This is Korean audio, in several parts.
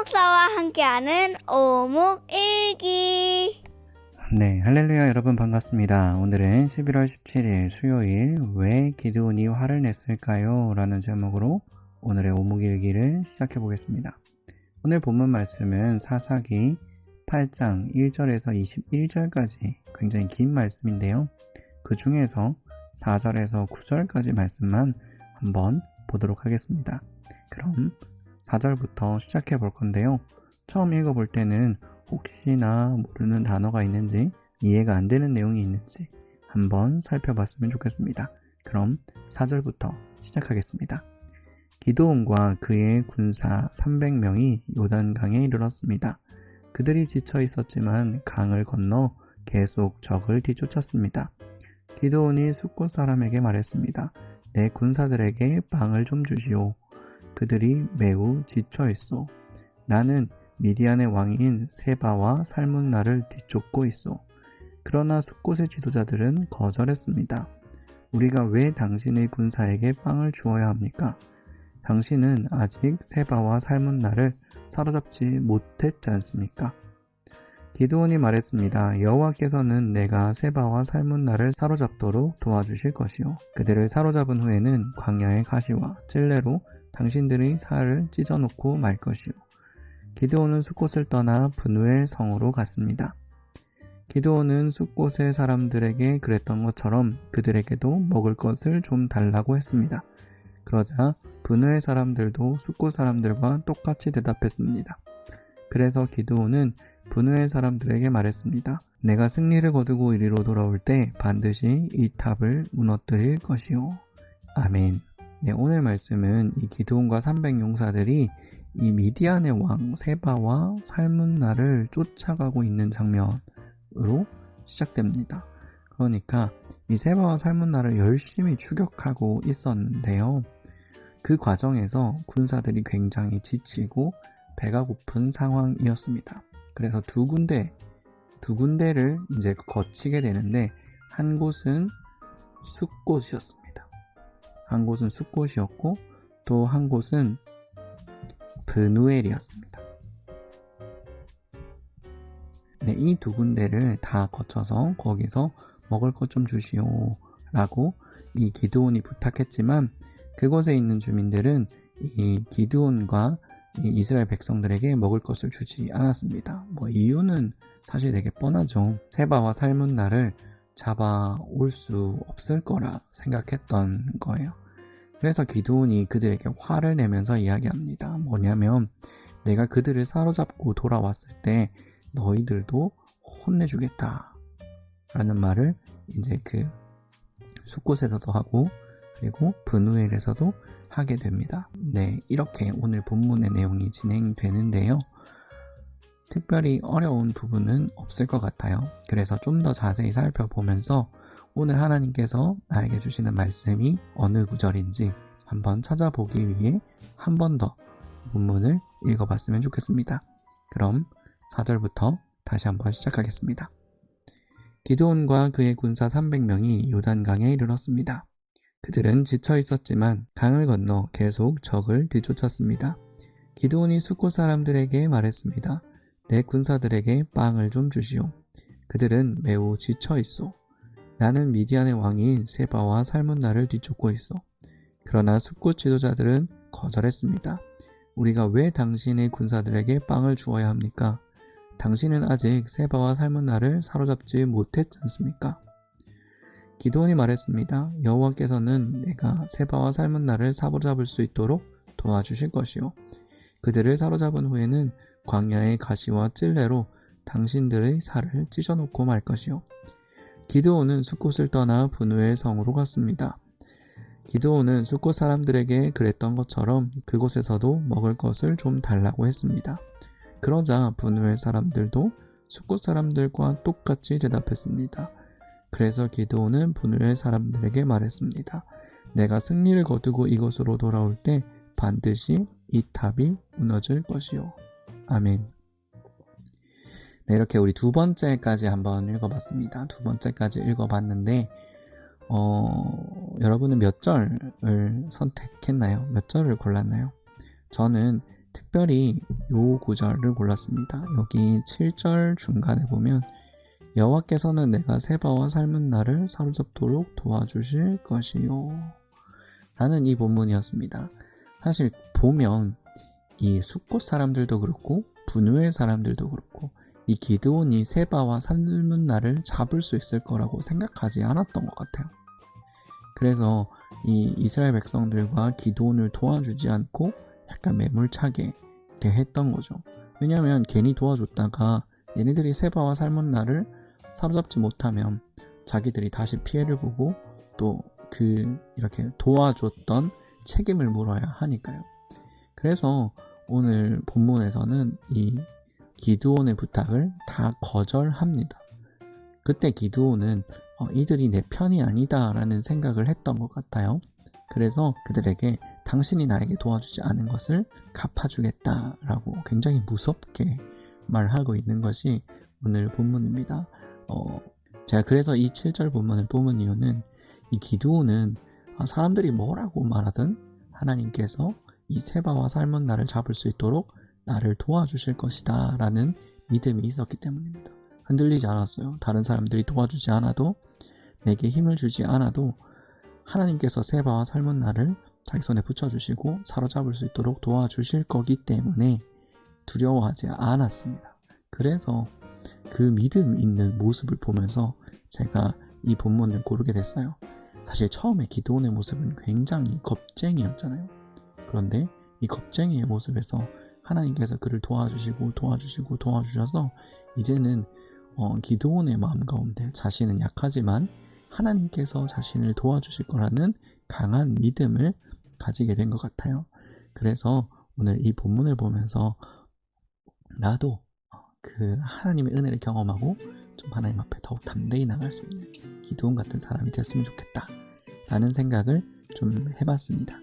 목사와 함께하는 오묵일기. 네, 할렐루야 여러분 반갑습니다. 오늘은 11월 17일 수요일 왜 기드온이 화를 냈을까요? 라는 제목으로 오늘의 오묵일기를 시작해 보겠습니다. 오늘 본문 말씀은 사사기 8장 1절에서 21절까지 굉장히 긴 말씀인데요. 그 중에서 4절에서 9절까지 말씀만 한번 보도록 하겠습니다. 그럼 4절부터 시작해 볼 건데요. 처음 읽어볼 때는 혹시나 모르는 단어가 있는지 이해가 안 되는 내용이 있는지 한번 살펴봤으면 좋겠습니다. 그럼 4절부터 시작하겠습니다. 기드온과 그의 군사 300명이 요단강에 이르렀습니다. 그들이 지쳐 있었지만 강을 건너 계속 적을 뒤쫓았습니다. 기드온이 숫곳 사람에게 말했습니다. 내 군사들에게 빵을 좀 주시오. 그들이 매우 지쳐 있소. 나는 미디안의 왕인 세바와 살문나를 뒤쫓고 있소. 그러나 숫곳의 지도자들은 거절했습니다. 우리가 왜 당신의 군사에게 빵을 주어야 합니까? 당신은 아직 세바와 살문나를 사로잡지 못했지 않습니까? 기드온이 말했습니다. 여호와께서는 내가 세바와 살문나를 사로잡도록 도와주실 것이요. 그들을 사로잡은 후에는 광야의 가시와 찔레로 당신들의 살을 찢어놓고 말 것이요. 기드온은 숫곳을 떠나 분우엘 성으로 갔습니다. 기드온은 숫곳의 사람들에게 그랬던 것처럼 그들에게도 먹을 것을 좀 달라고 했습니다. 그러자 분우엘 사람들도 숫곳 사람들과 똑같이 대답했습니다. 그래서 기드온은 분우엘 사람들에게 말했습니다. 내가 승리를 거두고 이리로 돌아올 때 반드시 이 탑을 무너뜨릴 것이요. 아멘. 네, 오늘 말씀은 이 기드온과 300용사들이 이 미디안의 왕 세바와 살문나를 쫓아가고 있는 장면으로 시작됩니다. 그러니까 이 세바와 살문나를 열심히 추격하고 있었는데요. 그 과정에서 군사들이 굉장히 지치고 배가 고픈 상황이었습니다. 그래서 두 군데를 이제 거치게 되는데 한 곳은 숫곳이었습니다. 한 곳은 숫곳이었고 또 한 곳은 브누엘이었습니다. 네, 이 두 군데를 다 거쳐서 거기서 먹을 것 좀 주시오 라고 이 기드온이 부탁했지만 그곳에 있는 주민들은 이 기드온과 이 이스라엘 백성들에게 먹을 것을 주지 않았습니다. 이유는 사실 되게 뻔하죠. 세바와 살문나를 잡아올 수 없을 거라 생각했던 거예요. 그래서 기드온이 그들에게 화를 내면서 이야기합니다. 뭐냐면 내가 그들을 사로잡고 돌아왔을 때 너희들도 혼내주겠다 라는 말을 이제 그 숫곳에서도 하고 그리고 브누엘에서도 하게 됩니다. 네, 이렇게 오늘 본문의 내용이 진행되는데요. 특별히 어려운 부분은 없을 것 같아요. 그래서 좀 더 자세히 살펴보면서 오늘 하나님께서 나에게 주시는 말씀이 어느 구절인지 한번 찾아보기 위해 한 번 더 본문을 읽어봤으면 좋겠습니다. 그럼 4절부터 다시 한번 시작하겠습니다. 기드온과 그의 군사 300명이 요단강에 이르렀습니다. 그들은 지쳐 있었지만 강을 건너 계속 적을 뒤쫓았습니다. 기드온이 숫곳 사람들에게 말했습니다. 내 군사들에게 빵을 좀 주시오. 그들은 매우 지쳐 있소. 나는 미디안의 왕인 세바와 살문나를 뒤쫓고 있어. 그러나 숫곳 지도자들은 거절했습니다. 우리가 왜 당신의 군사들에게 빵을 주어야 합니까? 당신은 아직 세바와 살문나를 사로잡지 못했지 않습니까? 기드온이 말했습니다. 여호와께서는 내가 세바와 살문나를 사로잡을 수 있도록 도와주실 것이요. 그들을 사로잡은 후에는 광야의 가시와 찔레로 당신들의 살을 찢어놓고 말 것이요. 기드온은 숫곳을 떠나 분우엘 성으로 갔습니다. 기드온은 숫곳 사람들에게 그랬던 것처럼 그곳에서도 먹을 것을 좀 달라고 했습니다. 그러자 분우엘 사람들도 숫곳 사람들과 똑같이 대답했습니다. 그래서 기드온은 분우엘 사람들에게 말했습니다. 내가 승리를 거두고 이곳으로 돌아올 때 반드시 이 탑이 무너질 것이요. 아멘. 네, 이렇게 우리 두 번째까지 한번 읽어봤습니다. 두 번째까지 읽어봤는데 여러분은 몇 절을 선택했나요? 몇 절을 골랐나요? 저는 특별히 요 구절을 골랐습니다. 여기 7절 중간에 보면 여호와께서는 내가 세바와 삶은 나를 사로잡도록 도와주실 것이요 라는 이 본문이었습니다. 사실 보면 이 숫곳 사람들도 그렇고 분우엘 사람들도 그렇고 이 기드온이 세바와 삶은 나를 잡을 수 있을 거라고 생각하지 않았던 것 같아요. 그래서 이 이스라엘 백성들과 기드온을 도와주지 않고 약간 매몰차게 대했던 거죠. 왜냐하면 괜히 도와줬다가 얘네들이 세바와 삶은 나를 사로잡지 못하면 자기들이 다시 피해를 보고 또 이렇게 도와줬던 책임을 물어야 하니까요. 그래서 오늘 본문에서는 이 기드온의 부탁을 다 거절합니다. 그때 기드온은 이들이 내 편이 아니다 라는 생각을 했던 것 같아요. 그래서 그들에게 당신이 나에게 도와주지 않은 것을 갚아주겠다 라고 굉장히 무섭게 말하고 있는 것이 오늘 본문입니다. 제가 그래서 이 7절 본문을 뽑은 이유는 이 기드온은 사람들이 뭐라고 말하든 하나님께서 이 세바와 삶은 나를 잡을 수 있도록 나를 도와주실 것이다 라는 믿음이 있었기 때문입니다. 흔들리지 않았어요. 다른 사람들이 도와주지 않아도 내게 힘을 주지 않아도 하나님께서 세바와 삶은 나를 자기 손에 붙여주시고 사로잡을 수 있도록 도와주실 거기 때문에 두려워하지 않았습니다. 그래서 그 믿음 있는 모습을 보면서 제가 이 본문을 고르게 됐어요. 사실 처음에 기드온의 모습은 굉장히 겁쟁이였잖아요. 그런데 이 겁쟁이의 모습에서 하나님께서 그를 도와주셔서 이제는 기드온의 마음 가운데 자신은 약하지만 하나님께서 자신을 도와주실 거라는 강한 믿음을 가지게 된 것 같아요. 그래서 오늘 이 본문을 보면서 나도 그 하나님의 은혜를 경험하고 좀 하나님 앞에 더욱 담대히 나갈 수 있는 기드온 같은 사람이 됐으면 좋겠다 라는 생각을 좀 해봤습니다.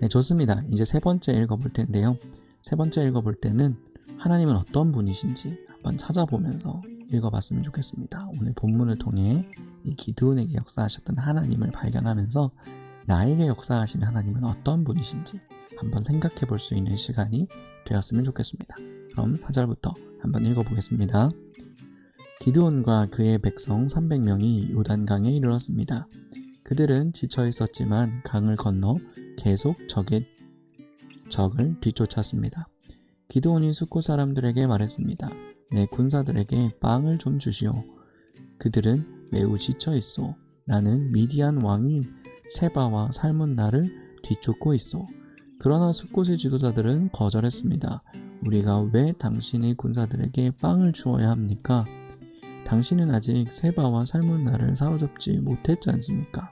네, 좋습니다. 이제 세 번째 읽어볼 텐데요. 세 번째 읽어볼 때는 하나님은 어떤 분이신지 한번 찾아보면서 읽어봤으면 좋겠습니다. 오늘 본문을 통해 이 기드온에게 역사하셨던 하나님을 발견하면서 나에게 역사하시는 하나님은 어떤 분이신지 한번 생각해 볼 수 있는 시간이 되었으면 좋겠습니다. 그럼 4절부터 한번 읽어보겠습니다. 기드온과 그의 백성 300명이 요단강에 이르렀습니다. 그들은 지쳐 있었지만 강을 건너 계속 적을 뒤쫓았습니다. 기드온이 숫곳 사람들에게 말했습니다. 내 군사들에게 빵을 좀 주시오. 그들은 매우 지쳐 있소. 나는 미디안 왕인 세바와 삶은 나를 뒤쫓고 있소. 그러나 숫곳의 지도자들은 거절했습니다. 우리가 왜 당신의 군사들에게 빵을 주어야 합니까? 당신은 아직 세바와 삶은 나를 사로잡지 못했지 않습니까?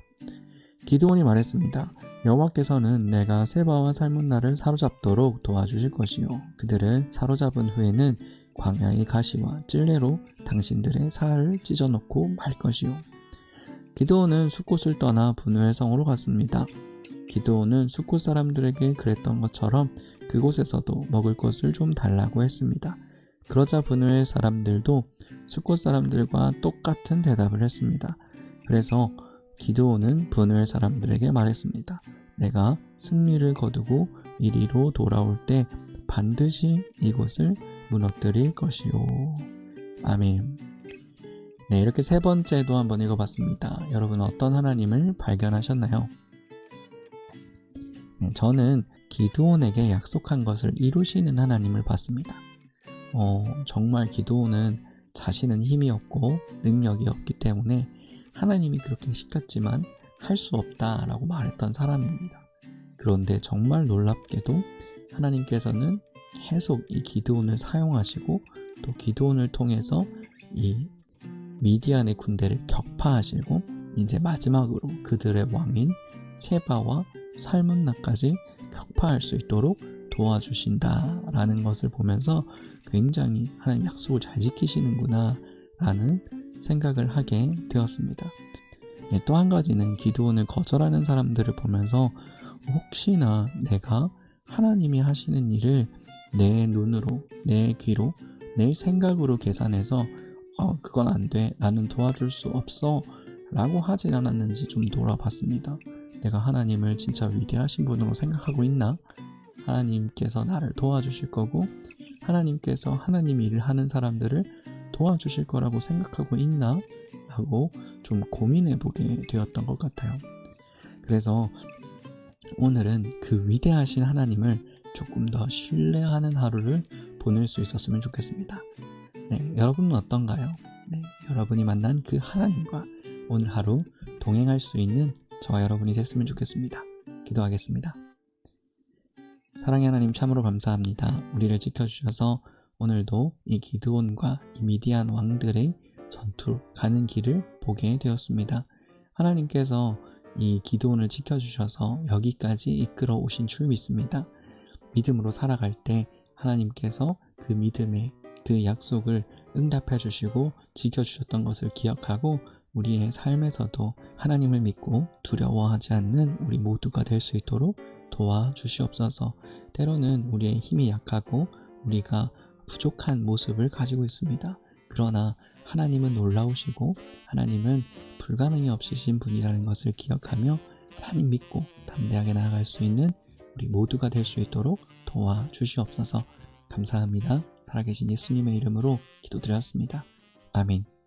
기드온이 말했습니다. 여호와께서는 내가 세바와 삶은 나를 사로잡도록 도와주실 것이요. 그들을 사로잡은 후에는 광야의 가시와 찔레로 당신들의 살을 찢어놓고 말 것이요. 기드온은 숫곳을 떠나 분우엘 성으로 갔습니다. 기드온은 숫곳 사람들에게 그랬던 것처럼 그곳에서도 먹을 것을 좀 달라고 했습니다. 그러자 분우엘 사람들도 숫곳 사람들과 똑같은 대답을 했습니다. 그래서 기드온은 분우엘 사람들에게 말했습니다. 내가 승리를 거두고 이리로 돌아올 때 반드시 이곳을 무너뜨릴 것이요. 아멘. 네, 이렇게 세 번째도 한번 읽어봤습니다. 여러분 어떤 하나님을 발견하셨나요? 네, 저는 기드온에게 약속한 것을 이루시는 하나님을 봤습니다. 정말 기드온은 자신은 힘이 없고 능력이 없기 때문에 하나님이 그렇게 시켰지만 할 수 없다라고 말했던 사람입니다. 그런데 정말 놀랍게도 하나님께서는 계속 이 기드온을 사용하시고 또 기드온을 통해서 이 미디안의 군대를 격파하시고 이제 마지막으로 그들의 왕인 세바와 살문나까지 격파할 수 있도록 도와주신다라는 것을 보면서 굉장히 하나님 약속을 잘 지키시는구나 라는 생각을 하게 되었습니다. 네, 또 한 가지는 기드온을 거절하는 사람들을 보면서 혹시나 내가 하나님이 하시는 일을 내 눈으로, 내 귀로, 내 생각으로 계산해서 그건 안 돼, 나는 도와줄 수 없어 라고 하진 않았는지 좀 돌아봤습니다. 내가 하나님을 진짜 위대하신 분으로 생각하고 있나? 하나님께서 나를 도와주실 거고 하나님께서 하나님 일을 하는 사람들을 도와주실 거라고 생각하고 있나? 라고 좀 고민해 보게 되었던 것 같아요. 그래서 오늘은 그 위대하신 하나님을 조금 더 신뢰하는 하루를 보낼 수 있었으면 좋겠습니다. 네, 여러분은 어떤가요? 네, 여러분이 만난 그 하나님과 오늘 하루 동행할 수 있는 저와 여러분이 됐으면 좋겠습니다. 기도하겠습니다. 사랑의 하나님 참으로 감사합니다. 우리를 지켜주셔서 오늘도 이 기드온과 이 미디안 왕들의 전투 가는 길을 보게 되었습니다. 하나님께서 이 기드온을 지켜주셔서 여기까지 이끌어 오신 줄 믿습니다. 믿음으로 살아갈 때 하나님께서 그 믿음의 그 약속을 응답해 주시고 지켜주셨던 것을 기억하고 우리의 삶에서도 하나님을 믿고 두려워하지 않는 우리 모두가 될 수 있도록 도와주시옵소서. 때로는 우리의 힘이 약하고 우리가 부족한 모습을 가지고 있습니다. 그러나 하나님은 놀라우시고 하나님은 불가능이 없으신 분이라는 것을 기억하며 하나님 믿고 담대하게 나아갈 수 있는 우리 모두가 될 수 있도록 도와주시옵소서. 감사합니다. 살아계신 예수님의 이름으로 기도드렸습니다. 아멘.